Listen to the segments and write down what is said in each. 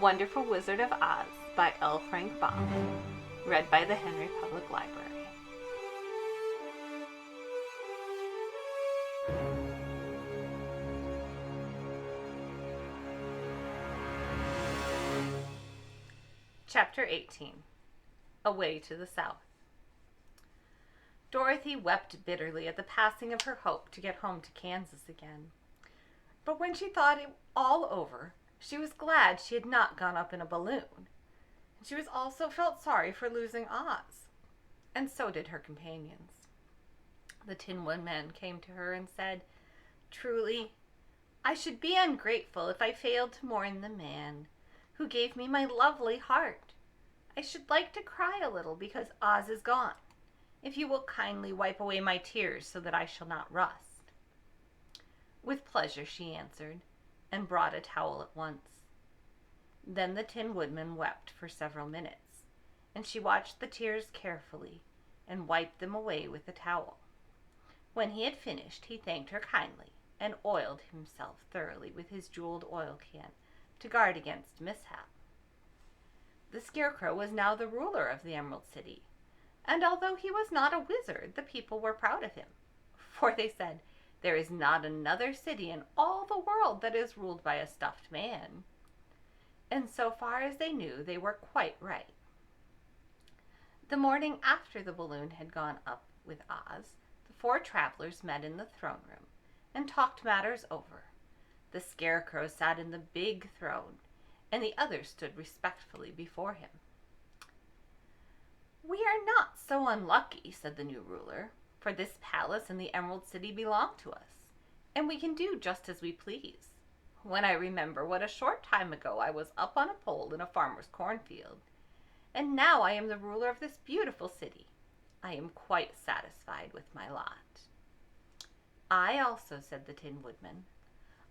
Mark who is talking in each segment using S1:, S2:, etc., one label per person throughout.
S1: Wonderful Wizard of Oz by L. Frank Baum. Read by the Henry Public Library. Chapter 18. Away to the South. Dorothy wept bitterly at the passing of her hope to get home to Kansas again. But when she thought it all over, she was glad she had not gone up in a balloon. And she was also felt sorry for losing Oz. And so did her companions. The Tin Woodman came to her and said, "Truly, I should be ungrateful if I failed to mourn the man who gave me my lovely heart. I should like to cry a little because Oz is gone, if you will kindly wipe away my tears so that I shall not rust." "With pleasure," she answered, and brought a towel at once. Then the Tin Woodman wept for several minutes, and she watched the tears carefully and wiped them away with the towel. When he had finished, he thanked her kindly and oiled himself thoroughly with his jeweled oil can to guard against mishap. The Scarecrow was now the ruler of the Emerald City, and although he was not a wizard, the people were proud of him, for they said, "There is not another city in all the world that is ruled by a stuffed man." And so far as they knew, they were quite right. The morning after the balloon had gone up with Oz, the four travelers met in the throne room and talked matters over. The Scarecrow sat in the big throne, and the others stood respectfully before him. "We are not so unlucky," said the new ruler, "for this palace and the Emerald City belong to us, and we can do just as we please. When I remember what a short time ago I was up on a pole in a farmer's cornfield, and now I am the ruler of this beautiful city, I am quite satisfied with my lot." "I also," said the Tin Woodman.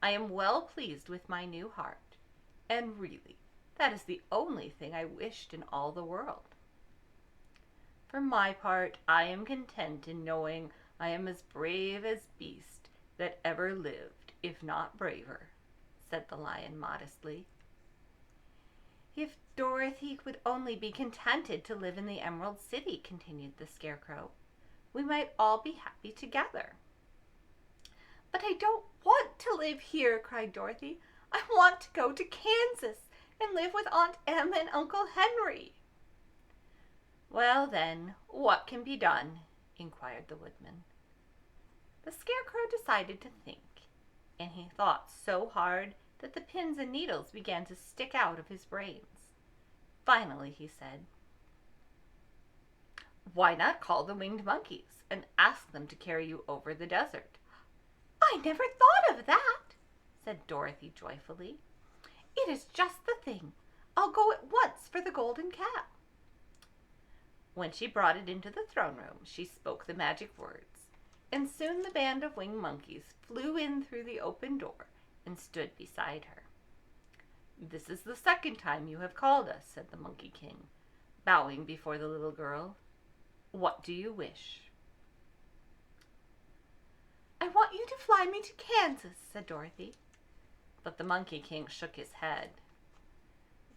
S1: "I am well pleased with my new heart, and really, that is the only thing I wished in all the world. For my part, I am content in knowing I am as brave as beast that ever lived, if not braver," said the Lion modestly. "If Dorothy would only be contented to live in the Emerald City," continued the Scarecrow, "we might all be happy together." "But I don't want to live here," cried Dorothy. "I want to go to Kansas and live with Aunt Em and Uncle Henry." "Well, then, what can be done?" inquired the Woodman. The Scarecrow decided to think, and he thought so hard that the pins and needles began to stick out of his brains. Finally he said, "Why not call the winged monkeys and ask them to carry you over the desert?" "I never thought of that," said Dorothy joyfully. "It is just the thing. I'll go at once for the golden cap." When she brought it into the throne room, she spoke the magic words, and soon the band of winged monkeys flew in through the open door and stood beside her. "This is the second time you have called us," said the Monkey King, bowing before the little girl. "What do you wish?" "I want you to fly me to Kansas," said Dorothy. But the Monkey King shook his head.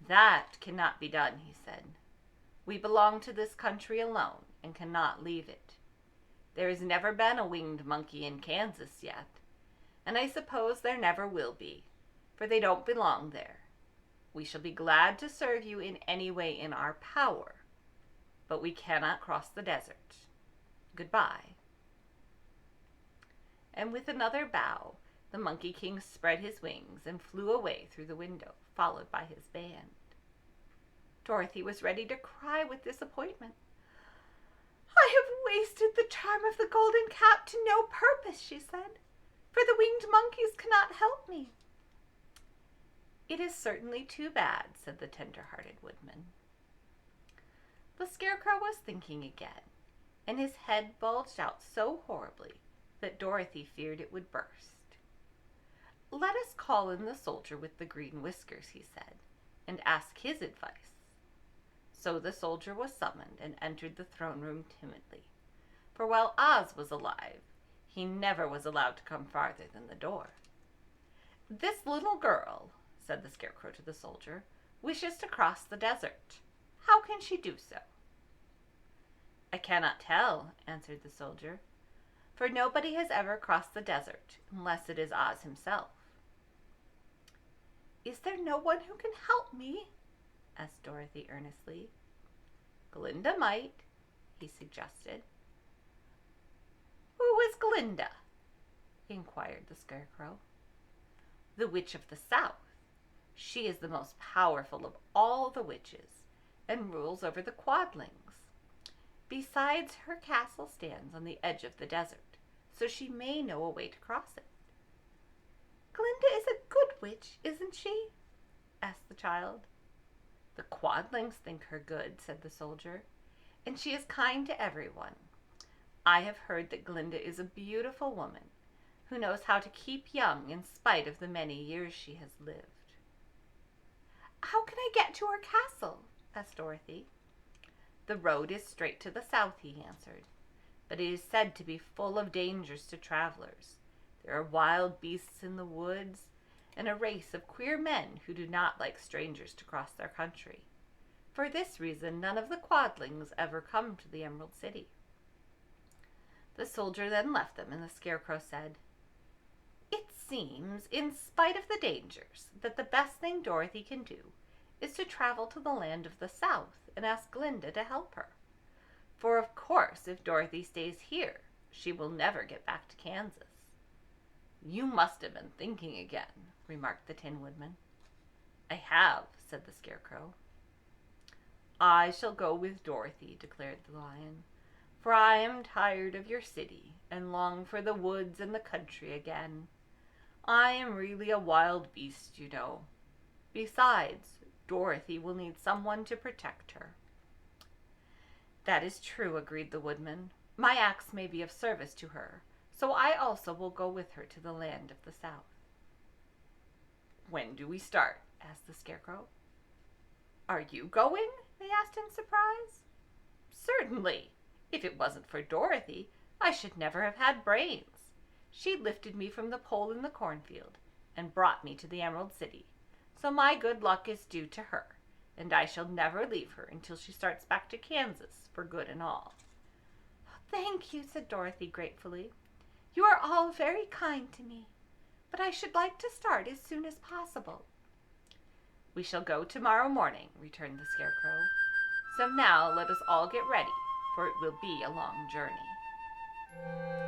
S1: "That cannot be done," he said. "We belong to this country alone and cannot leave it. There has never been a winged monkey in Kansas yet, and I suppose there never will be, for they don't belong there. We shall be glad to serve you in any way in our power, but we cannot cross the desert. Goodbye." And with another bow, the Monkey King spread his wings and flew away through the window, followed by his band. Dorothy was ready to cry with disappointment. "I have wasted the charm of the golden cap to no purpose," she said, "for the winged monkeys cannot help me." "It is certainly too bad," said the tender-hearted Woodman. The Scarecrow was thinking again, and his head bulged out so horribly that Dorothy feared it would burst. "Let us call in the soldier with the green whiskers," he said, "and ask his advice." So the soldier was summoned and entered the throne room timidly, for while Oz was alive, he never was allowed to come farther than the door. "This little girl," said the Scarecrow to the soldier, wishes to cross the desert. How can she do so?" "I cannot tell," answered the soldier, "for nobody has ever crossed the desert unless it is Oz himself." "Is there no one who can help me?" asked Dorothy earnestly. "Glinda might," he suggested. "Who is Glinda?" inquired the Scarecrow. "The Witch of the South. She is the most powerful of all the witches and rules over the Quadlings. Besides, her castle stands on the edge of the desert, so she may know a way to cross it." "Glinda is a good witch, isn't she?" asked the child. "The Quadlings think her good," said the soldier, "and she is kind to everyone. I have heard that Glinda is a beautiful woman who knows how to keep young in spite of the many years she has lived." "How can I get to her castle?" asked Dorothy. "The road is straight to the south," he answered, "but it is said to be full of dangers to travelers. There are wild beasts in the woods, and a race of queer men who do not like strangers to cross their country. For this reason, none of the Quadlings ever come to the Emerald City." The soldier then left them, and the Scarecrow said, "It seems, in spite of the dangers, that the best thing Dorothy can do is to travel to the land of the South and ask Glinda to help her. For of course, if Dorothy stays here, she will never get back to Kansas." "You must have been thinking again," remarked the Tin Woodman. "I have," said the Scarecrow. "I shall go with Dorothy," declared the Lion, "for I am tired of your city and long for the woods and the country again. I am really a wild beast, you know. Besides, Dorothy will need someone to protect her." "That is true," agreed the Woodman. "My axe may be of service to her, so I also will go with her to the land of the South." "When do we start?" asked the Scarecrow. "Are you going?" they asked in surprise. "Certainly. If it wasn't for Dorothy, I should never have had brains. She lifted me from the pole in the cornfield and brought me to the Emerald City, so my good luck is due to her, and I shall never leave her until she starts back to Kansas for good and all."
S2: "Thank you," said Dorothy gratefully. "You are all very kind to me, but I should like to start as soon as possible."
S1: "We shall go tomorrow morning," returned the Scarecrow. "So now let us all get ready, for it will be a long journey."